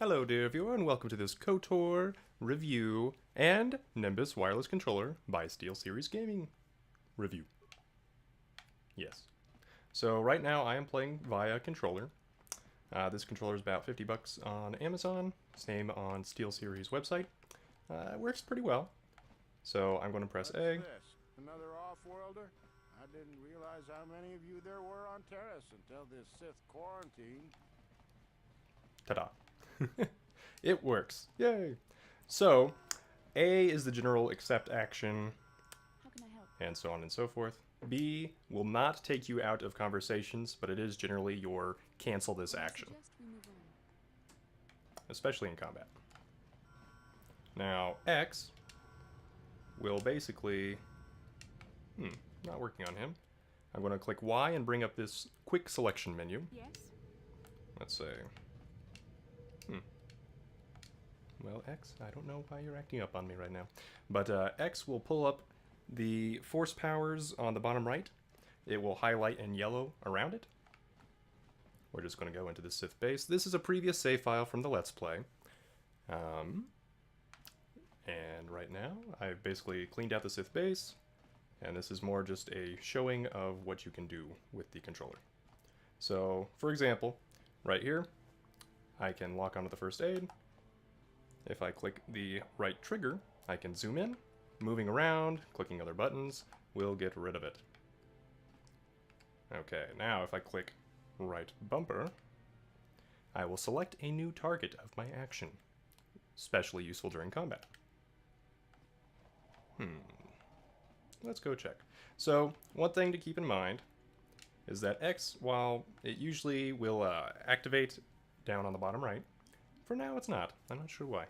Hello dear viewer and welcome to this Kotor review and Nimbus Wireless Controller by Steelseries Gaming review. Yes. So right now I am playing via controller. This controller is about 50 bucks on Amazon, same on Steelseries website. It works pretty well. So I'm going to press A. What's this? Another off-worlder? I didn't realize how many of you there were on Terrace until this Sith quarantine. Ta-da. It works. Yay! So, A is the general accept action, How can I help? and so on and so forth. B will not take you out of conversations, but it is generally your cancel this action, Suggest we move on. especially in combat. Now, X will basically... not working on him. I'm going to click Y and bring up this quick selection menu. Yes? Let's say... Well, X, I don't know why you're acting up on me right now. But X will pull up the force powers on the bottom right. It will highlight in yellow around it. We're just going to go into the Sith base. This is a previous save file from the Let's Play. And right now, I've basically cleaned out the Sith base. And this is more just a showing of what you can do with the controller. So, for example, right here, I can lock onto the first aid. If I click the right trigger, I can zoom in. Moving around, clicking other buttons, will get rid of it. Okay, now if I click right bumper, I will select a new target of my action. Especially useful during combat. Let's go check. So, one thing to keep in mind is that X, while it usually will activate down on the bottom right, for now it's not. I'm not sure why.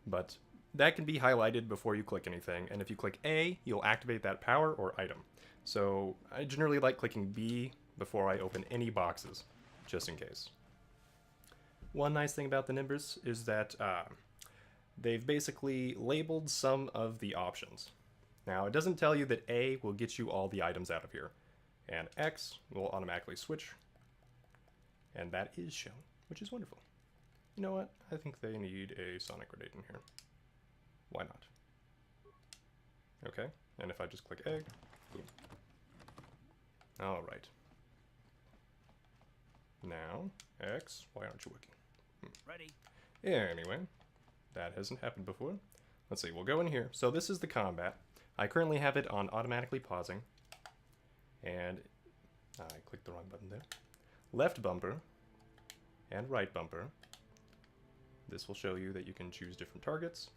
But that can be highlighted before you click anything, and if you click A, you'll activate that power or item. So I generally like clicking B before I open any boxes, just in case. One nice thing about the Nimbus is that they've basically labeled some of the options. Now, it doesn't tell you that A will get you all the items out of here, and X will automatically switch, and that is shown, which is wonderful. You know what? I think they need a sonic grenade in here. Why not? Okay, and if I just click egg, boom. Alright. Now, X, why aren't you working? Ready. Yeah, anyway, that hasn't happened before. Let's see, we'll go in here. So this is the combat. I currently have it on automatically pausing. And I clicked the wrong button there. Left bumper and right bumper. This will show you that you can choose different targets.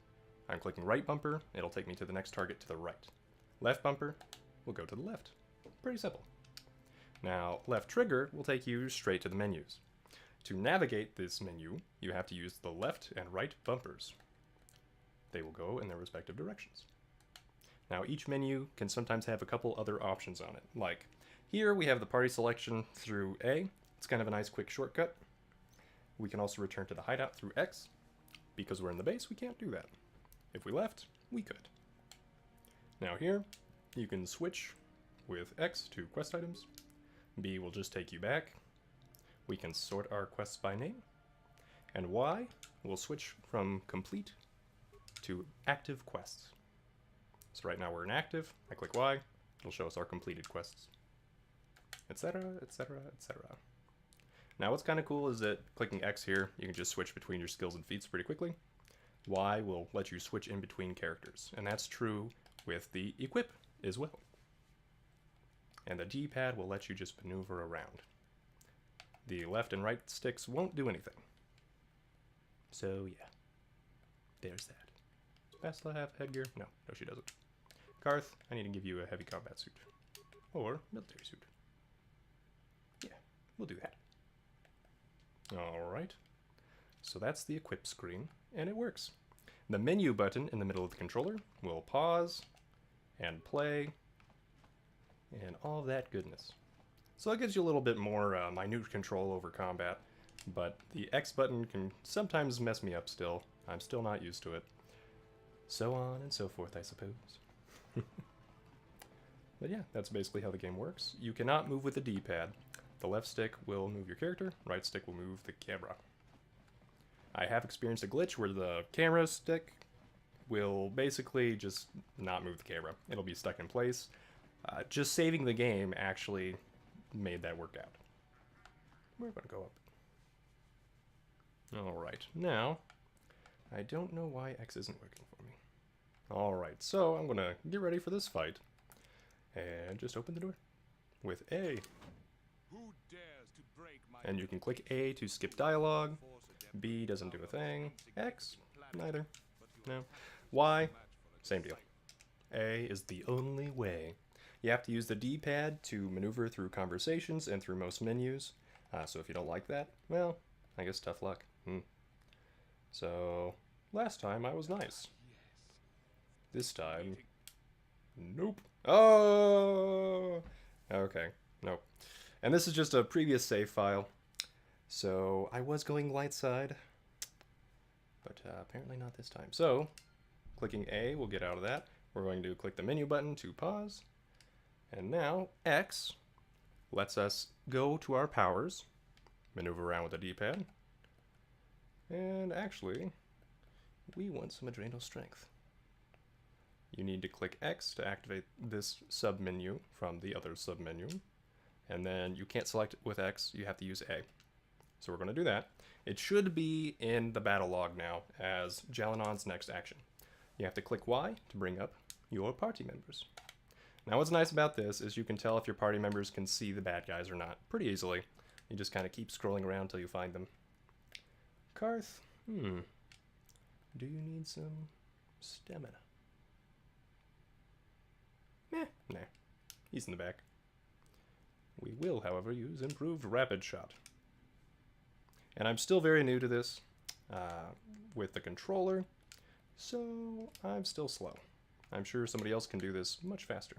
I'm clicking right bumper, it'll take me to the next target to the right. Left bumper will go to the left. Pretty simple. Now, left trigger will take you straight to the menus. To navigate this menu, you have to use the left and right bumpers. They will go in their respective directions. Now, each menu can sometimes have a couple other options on it. Like, here we have the party selection through A. It's kind of a nice quick shortcut. We can also return to the hideout through X. Because we're in the base, we can't do that. If we left, we could. Now here, you can switch with X to quest items. B will just take you back. We can sort our quests by name. And Y will switch from complete to active quests. So right now we're in active. I click Y, it'll show us our completed quests. Etc, etc, etc. Now what's kind of cool is that clicking X here, you can just switch between your skills and feats pretty quickly. Y will let you switch in between characters, and that's true with the equip as well. And the D-pad will let you just maneuver around. The left and right sticks won't do anything. So yeah, there's that. Does Bastila have headgear? No, she doesn't. Karth, I need to give you a heavy combat suit. Or military suit. Yeah, we'll do that. Alright, so that's the equip screen, and it works. The menu button in the middle of the controller will pause, and play, and all that goodness. So it gives you a little bit more minute control over combat, but the X button can sometimes mess me up still. I'm still not used to it. So on and so forth, I suppose. But yeah, that's basically how the game works. You cannot move with the D-pad. The left stick will move your character, right stick will move the camera. I have experienced a glitch where the camera stick will basically just not move the camera. It'll be stuck in place. Just saving the game actually made that work out. We're going to go up. Alright, now, I don't know why X isn't working for me. Alright, so I'm going to get ready for this fight. And just open the door with A. Who dares to break my And you can click A to skip dialogue. B doesn't do a thing. X, neither. No. Y, same deal. A is the only way. You have to use the D-pad to maneuver through conversations and through most menus. So if you don't like that, well, I guess tough luck. So, last time I was nice. This time, nope. Oh! Okay, nope. And this is just a previous save file. So, I was going light side, but apparently not this time. So, clicking A will get out of that. We're going to click the menu button to pause. And now, X lets us go to our powers, maneuver around with the D-pad. And actually, we want some adrenal strength. You need to click X to activate this submenu from the other submenu. And then you can't select it with X, you have to use A. So we're going to do that. It should be in the battle log now as Jalenon's next action. You have to click Y to bring up your party members. Now what's nice about this is you can tell if your party members can see the bad guys or not pretty easily. You just kind of keep scrolling around until you find them. Karth, do you need some stamina? Nah, he's in the back. We will, however, use improved rapid shot. And I'm still very new to this with the controller, so I'm still slow. I'm sure somebody else can do this much faster.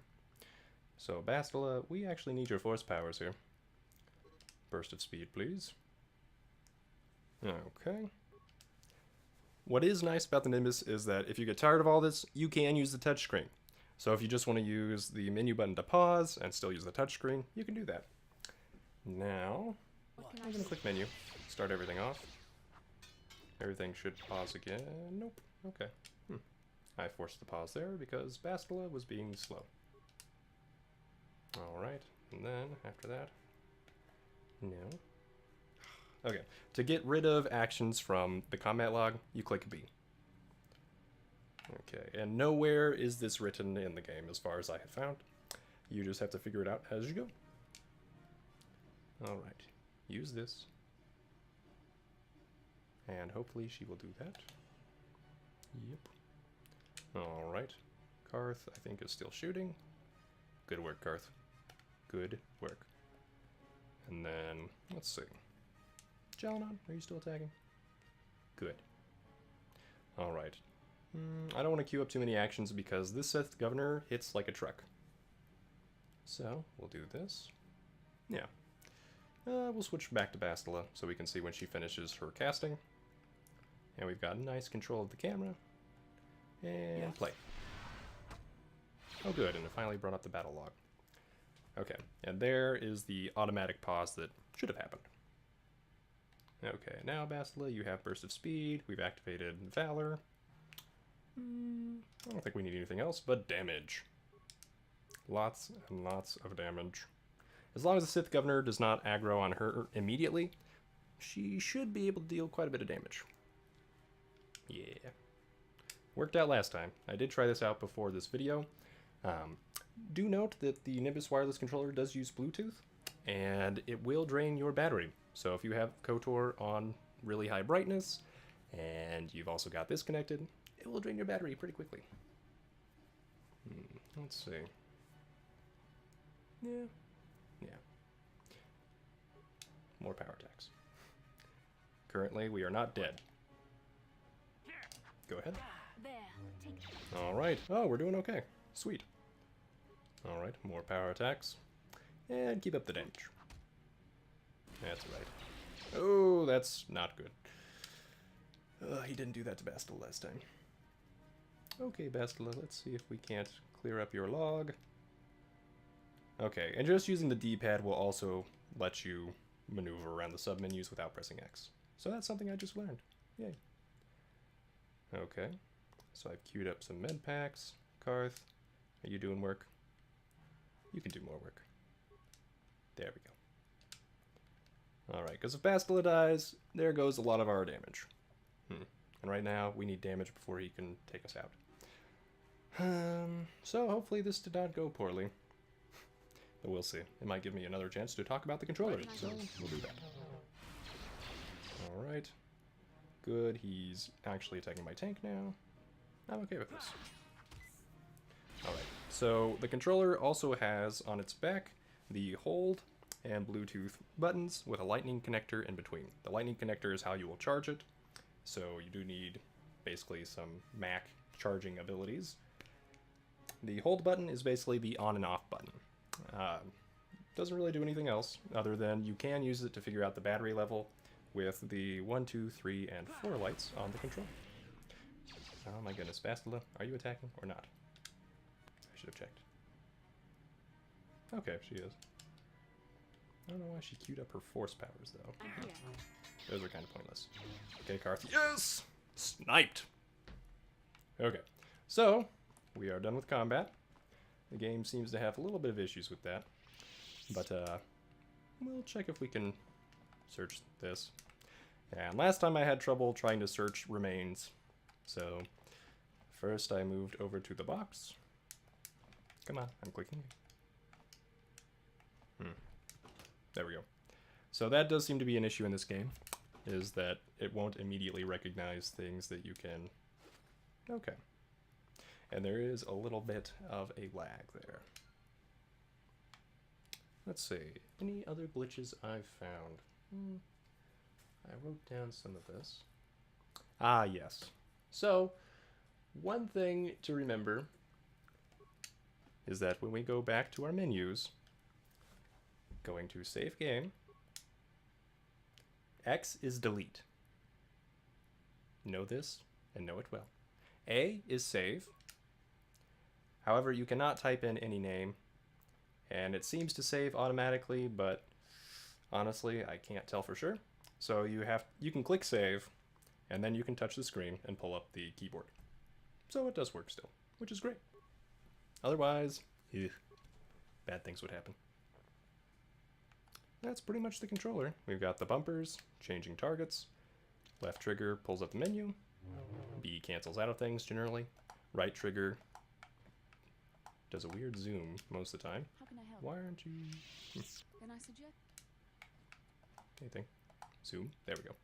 So, Bastila, we actually need your force powers here. Burst of speed, please. Okay. What is nice about the Nimbus is that if you get tired of all this, you can use the touchscreen. So if you just want to use the menu button to pause and still use the touchscreen, you can do that. Now, I'm going to click menu, start everything off. Everything should pause again. Nope. Okay. I forced the pause there because Bastila was being slow. Alright, and then after that, no. Okay, to get rid of actions from the combat log, you click B. Okay, and nowhere is this written in the game as far as I have found. You just have to figure it out as you go. Alright, use this. And hopefully she will do that. Yep. Alright, Karth, I think, is still shooting. Good work, Karth. Good work. And then, let's see. Jalenon, are you still attacking? Good. Alright. I don't want to queue up too many actions because this Sith Governor hits like a truck. So, we'll do this. Yeah. We'll switch back to Bastila so we can see when she finishes her casting. And we've got nice control of the camera. And play. Oh good, and it finally brought up the battle log. Okay, and there is the automatic pause that should have happened. Okay, now Bastila, you have Burst of Speed, we've activated Valor. I don't think we need anything else but damage. Lots and lots of damage. As long as the Sith Governor does not aggro on her immediately, she should be able to deal quite a bit of damage. Yeah. Worked out last time. I did try this out before this video. Do note that the Nimbus Wireless controller does use Bluetooth, and it will drain your battery. So if you have Kotor on really high brightness, and you've also got this connected, it will drain your battery pretty quickly. Let's see. Yeah. More power attacks. Currently, we are not dead. Go ahead. There, take it. Alright. Oh, we're doing okay. Sweet. Alright, more power attacks. And keep up the damage. That's right. Oh, that's not good. He didn't do that to Bastila last time. Okay, Bastila, let's see if we can't clear up your log. Okay, and just using the D-pad will also let you maneuver around the submenus without pressing X. So that's something I just learned. Yay. Okay, so I've queued up some med packs. Karth, are you doing work? You can do more work. There we go. Alright, because if Bastila dies, there goes a lot of our damage. And right now, we need damage before he can take us out. So hopefully this did not go poorly. But we'll see. It might give me another chance to talk about the controller, so we'll do that. Alright. Good, he's actually attacking my tank now. I'm okay with this. Alright, so the controller also has on its back the hold and Bluetooth buttons with a lightning connector in between. The lightning connector is how you will charge it, so you do need basically some Mac charging abilities. The hold button is basically the on and off button. Doesn't really do anything else other than you can use it to figure out the battery level with the 1, 2, 3, and 4 lights on the controller. Oh my goodness, Bastila, are you attacking or not? I should have checked. Okay, she is. I don't know why she queued up her force powers though. Those are kind of pointless. Okay, Karth. Yes! Sniped! Okay, so we are done with combat. The game seems to have a little bit of issues with that. But we'll check if we can search this. And last time I had trouble trying to search remains. So first I moved over to the box. Come on, I'm clicking. There we go. So that does seem to be an issue in this game, is that it won't immediately recognize things that you can... Okay. And there is a little bit of a lag there. Let's see. Any other glitches I've found? I wrote down some of this. Ah, yes. So, one thing to remember is that when we go back to our menus, going to save game, X is delete. Know this and know it well. A is save. However, you cannot type in any name, and it seems to save automatically, but honestly, I can't tell for sure. So you can click save, and then you can touch the screen and pull up the keyboard. So it does work still, which is great. Otherwise, bad things would happen. That's pretty much the controller. We've got the bumpers, changing targets. Left trigger pulls up the menu. B cancels out of things generally. Right trigger does a weird zoom most of the time. How can I help? Why aren't you... Can I suggest? Anything. Zoom. There we go.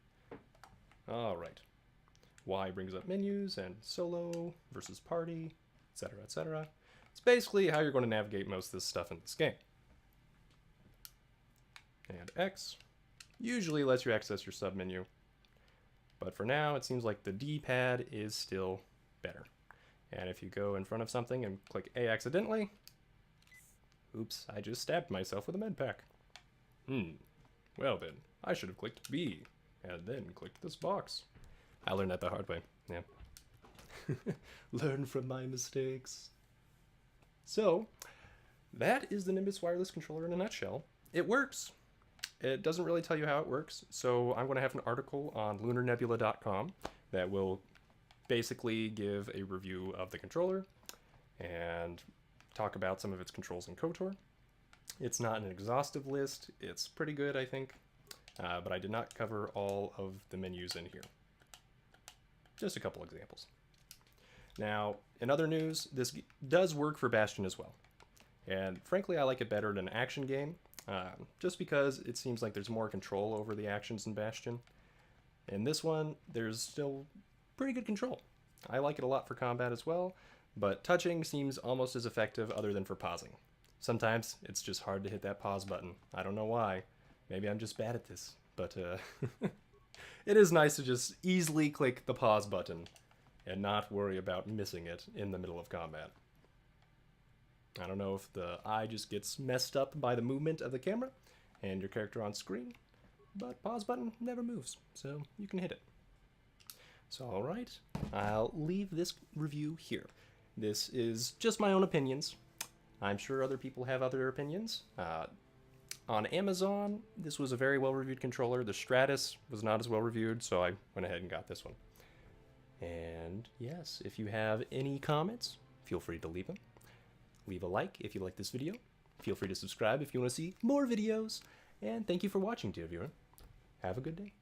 Alright. Y brings up menus and solo versus party, etc., etc. It's basically how you're going to navigate most of this stuff in this game. And X usually lets you access your submenu. But for now, it seems like the D-pad is still better. And if you go in front of something and click A accidentally, oops, I just stabbed myself with a med pack. Well then, I should have clicked B, and then clicked this box. I learned that the hard way, yeah. Learn from my mistakes. So, that is the Nimbus Wireless controller in a nutshell. It works. It doesn't really tell you how it works, so I'm going to have an article on lunarnebula.com that will basically give a review of the controller and talk about some of its controls in Kotor. It's not an exhaustive list. It's pretty good, I think, but I did not cover all of the menus in here. Just a couple examples. Now, in other news, this does work for Bastion as well. And frankly, I like it better than an action game, just because it seems like there's more control over the actions in Bastion. In this one, there's still pretty good control. I like it a lot for combat as well, but touching seems almost as effective other than for pausing. Sometimes it's just hard to hit that pause button. I don't know why. Maybe I'm just bad at this, but it is nice to just easily click the pause button and not worry about missing it in the middle of combat. I don't know if the eye just gets messed up by the movement of the camera and your character on screen, but pause button never moves, so you can hit it. So alright, I'll leave this review here. This is just my own opinions. I'm sure other people have other opinions. On Amazon, this was a very well-reviewed controller. The Stratus was not as well-reviewed, so I went ahead and got this one. And yes, if you have any comments, feel free to leave them. Leave a like if you like this video. Feel free to subscribe if you want to see more videos. And thank you for watching, dear viewer. Have a good day.